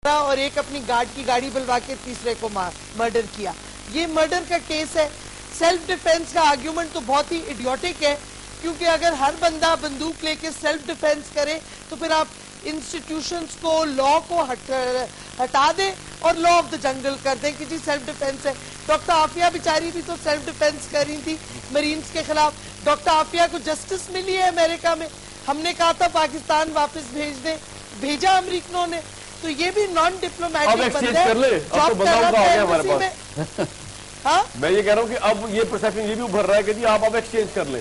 اور ایک اپنی گارڈ کی گاڑی بلوا کے تیسرے کو مرڈر کیا. یہ مرڈر کا کیس ہے. سیلف ڈیفینس کا آرگیومنٹ تو بہت ہی ایڈیوٹک ہے, کیونکہ اگر ہر بندہ بندوق لے کے سیلف ڈیفینس کرے تو پھر آپ انسٹیٹیوشنز کو, لا کو ہٹا دیں اور لا آف دا جنگل کر دیں کہ جی سیلف ڈیفینس ہے. ڈاکٹر عافیہ بیچاری بھی تو سیلف ڈیفینس کر رہی تھی مرینز کے خلاف. ڈاکٹر عافیہ کو جسٹس ملی ہے امریکہ میں. ہم نے کہا تھا پاکستان واپس بھیج دیں, بھیجا امریکنوں نے. تو یہ بھی نان ڈپلومیٹک بندے ہاں میں یہ کہہ رہا ہوں کہ اب یہ پرسیپشن یہ بھی ابھر رہا ہے کہ جی آپ اب ایکسچینج کر لیں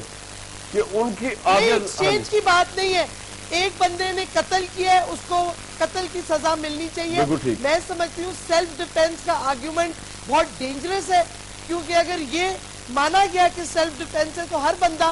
کہ ان کی ایکسچینج کی بات نہیں ہے. ایک بندے نے قتل کیا ہے, اس کو قتل کی سزا ملنی چاہیے. میں سمجھتی ہوں سیلف ڈیفینس کا آرگیومنٹ بہت ڈینجرس ہے, کیونکہ اگر یہ مانا گیا کہ سیلف ڈیفینس ہے تو ہر بندہ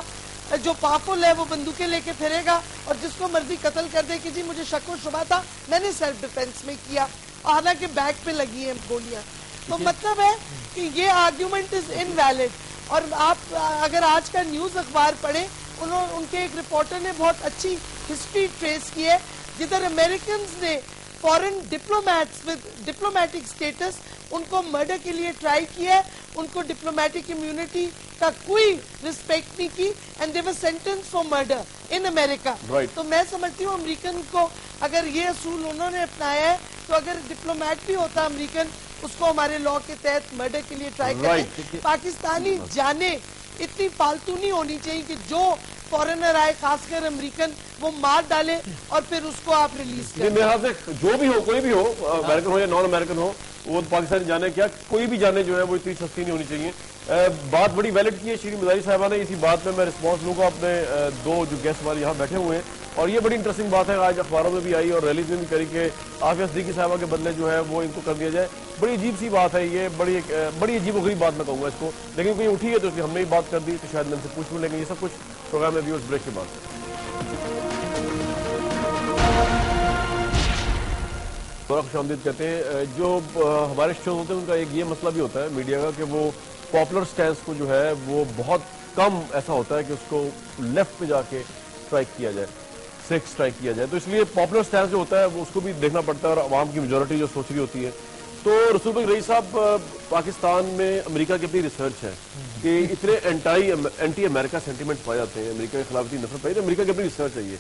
جو پاورفل ہے وہ بندوقیں لے کے پھرے گا اور جس کو مرضی قتل کر دے کہ جی مجھے شک و شبہ تھا, میں نے سیلف ڈیفینس میں کیا, حالانکہ بیک پہ لگی ہیں گولیاں. تو مطلب ہے کہ یہ آرگیومنٹ از انویلڈ. اور آپ اگر آج کا نیوز اخبار پڑھیں, ان کے ایک رپورٹر نے بہت اچھی ہسٹری ٹریس کی ہے, جدھر امریکنز نے فورن ڈپلومیٹس ود ڈپلومیٹک سٹیٹس ان کو مرڈر کے لیے ٹرائی کیا ہے, ان کو ڈپلومیٹک امیونٹی کا کوئی رسپیکٹ نہیں کی, and they were sentence for murder in America. تو میں سمجھتی ہوں امریکن کو اگر یہ اصول انہوں نے اپنایا ہے تو اگر ڈپلومیٹ بھی ہوتا امریکن, اس کو ہمارے لا کے تحت مرڈر کے لیے ٹرائی کرتے. پاکستانی جانیں اتنی فالتو نہیں ہونی چاہیے کہ جو فورنر آئے خاص کر امریکن وہ مار ڈالے اور پھر اس کو آپ ریلیز کریں. میرے خیال سے جو بھی ہو, کوئی بھی ہو, امریکن ہو یا نان امریکن ہو, وہ پاکستانی جانے کیا کوئی بھی جانے جو ہے وہ اتنی سستی نہیں ہونی چاہیے. بات بڑی ویلڈ کی ہے شیریں مزاری صاحبہ نے. اسی بات میں رسپانس لوں گا اپنے دو جو گیسٹ والے یہاں بیٹھے ہوئے ہیں. اور یہ بڑی انٹرسٹنگ بات ہے, آج اخباروں میں بھی آئی اور ریلیز میں بھی کری کہ عافیہ صدیقی صاحبہ کے بدلے جو ہے وہ ان کو کر دیا جائے. بڑی عجیب سی بات ہے یہ, بڑی عجیب و غریب بات میں کہوں گا اس کو, لیکن کوئی اٹھی ہے تو اس لیے ہم نے ہی بات کر دی, تو شاید میں ان سے پوچھ لوں. لیکن یہ سب کچھ پروگرام میں ویورز بریک کے بعد. خوش آمدید کہتے ہیں. جو ہمارے شوز ہوتے ہیں ان کا ایک یہ مسئلہ بھی ہوتا ہے میڈیا کا کہ وہ پاپولر سٹینس کو جو ہے وہ بہت کم ایسا ہوتا ہے کہ اس کو لیفٹ پہ جا کے اسٹرائک کیا جائے, سیک اسٹرائک کیا جائے. تو اس لیے پاپولر سٹینس جو ہوتا ہے وہ اس کو بھی دیکھنا پڑتا ہے, اور عوام کی میجورٹی جو سوچ رہی ہوتی ہے. تو رسول بھائی رئیس صاحب, پاکستان میں امریکہ کی اپنی ریسرچ ہے کہ اتنے اینٹی امریکہ سینٹیمنٹ پائے جاتے ہیں, امریکہ کے خلاف اتنی نفرت پائی, امریکہ کی اپنی ریسرچ ہے یہ.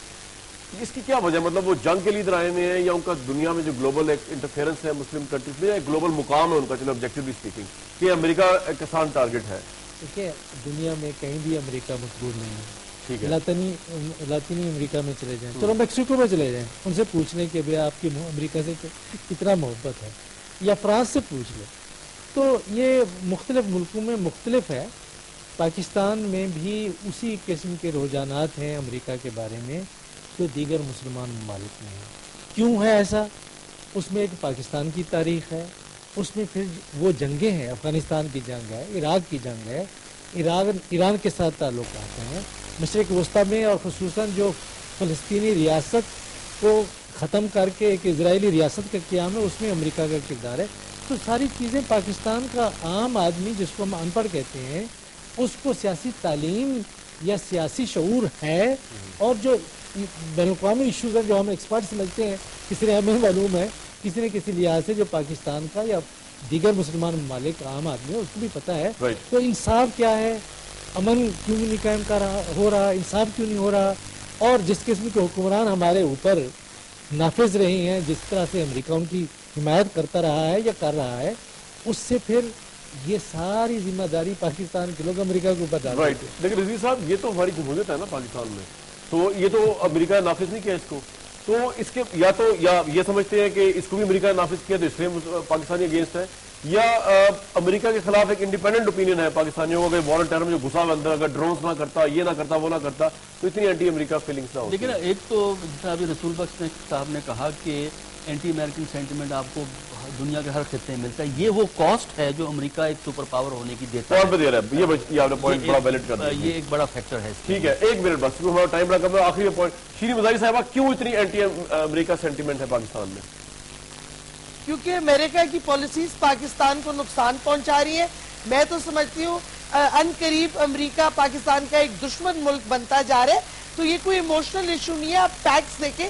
اس کی کیا وجہ, مطلب وہ جنگ کے لیے ادھر آئے ہوئے ہیں یا ان کا دنیا میں جو گلوبل انٹرفیئرنس ہے مسلم کنٹریز میں, یا ایک گلوبل مقام ہے ان کا, چلو آبجیکٹیولی اسپیکنگ, کہ امریکہ ایک آسان ٹارگٹ ہے؟ دیکھیے دنیا میں کہیں بھی امریکہ مقبول نہیں ہے. ٹھیک ہے, لاطینی امریکہ میں چلے جائیں, چلو میکسیکو میں چلے جائیں, ان سے پوچھ لیں کہ بھئی آپ کی امریکہ سے کتنا محبت ہے, یا فرانس سے پوچھ لیں. تو یہ مختلف ملکوں میں مختلف ہے. پاکستان میں بھی اسی قسم کے رجحانات ہیں امریکہ کے بارے میں جو دیگر مسلمان ممالک میں ہیں. کیوں ہے ایسا؟ اس میں ایک پاکستان کی تاریخ ہے, اس میں پھر وہ جنگیں ہیں, افغانستان کی جنگ ہے, عراق کی جنگ ہے, ایران کے ساتھ تعلقات ہیں, مشرق وسطیٰ میں, اور خصوصاً جو فلسطینی ریاست کو ختم کر کے ایک اسرائیلی ریاست کا قیام ہے, اس میں امریکہ کا کردار ہے. تو ساری چیزیں پاکستان کا عام آدمی جس کو ہم ان پڑھ کہتے ہیں اس کو سیاسی تعلیم یا سیاسی شعور ہے, اور جو بین الاقوامی ایشوز ہیں جو ہم ایکسپرٹ سمجھتے ہیں, کسی نے ہمیں معلوم ہے, کسی نے کسی لحاظ سے جو پاکستان کا یا دیگر مسلمان ممالک کا عام آدمی ہے اس کو بھی پتہ ہے. تو انصاف کیا ہے, امن کیوں نہیں قائم ہو رہا, انصاف کیوں نہیں ہو رہا, اور جس قسم کے حکمران ہمارے اوپر نافذ رہے ہیں, جس طرح سے امریکہ ان کی حمایت کرتا رہا ہے یا کر رہا ہے, اس سے پھر یہ ساری ذمہ داری پاکستان کے لوگ امریکہ کے اوپر ڈال دیتے ہیں. لیکن رضوی صاحب, یہ تو ہماری جمہوریت ہے نا پاکستان میں, تو یہ تو امریکہ نے نافذ نہیں کیا اس کو, تو اس کے یا یہ سمجھتے ہیں کہ اس کو بھی امریکہ نے نافذ کیا تو اس لیے پاکستانی اگینسٹ ہے, یا امریکہ کے خلاف ایک انڈیپینڈنٹ اوپینین ہے پاکستانیوں کو, وار ٹیرر میں جو گھسا ہوا اندر, اگر ڈرونز نہ کرتا, یہ نہ کرتا, وہ نہ کرتا, تو اتنی اینٹی امریکہ فیلنگس نہ ہوتی. لیکن ایک تو جیسا ابھی رسول بخش صاحب نے کہا کہ اینٹی امریکن سینٹیمنٹ آپ کو دنیا کے ہر خطے میں ملتا ہے, یہ وہ کاسٹ ہے جو امریکہ ایک سپر پاور ہونے کی دیتا ہے. طور پہ دے رہا ہے, یہ آپ نے پوائنٹ بڑا ویلڈ کر دیا, یہ ایک بڑا فیکٹر ہے. ٹھیک ہے, ایک منٹ بس, ہمارا ٹائم بڑا کم ہے. آخری پوائنٹ, شیریں مزاری صاحبہ, کیوں اتنی اینٹی امریکہ سینٹیمنٹ ہے پاکستان میں؟ کیونکہ امریکہ کی پالیسیز پاکستان کو نقصان پہنچا رہی ہیں. میں تو سمجھتی ہوں ان قریب امریکہ پاکستان کا ایک دشمن ملک بنتا جا رہا ہے. تو یہ کوئی ایموشنل ایشو نہیں ہے, آپ فیکٹس دیکھیں.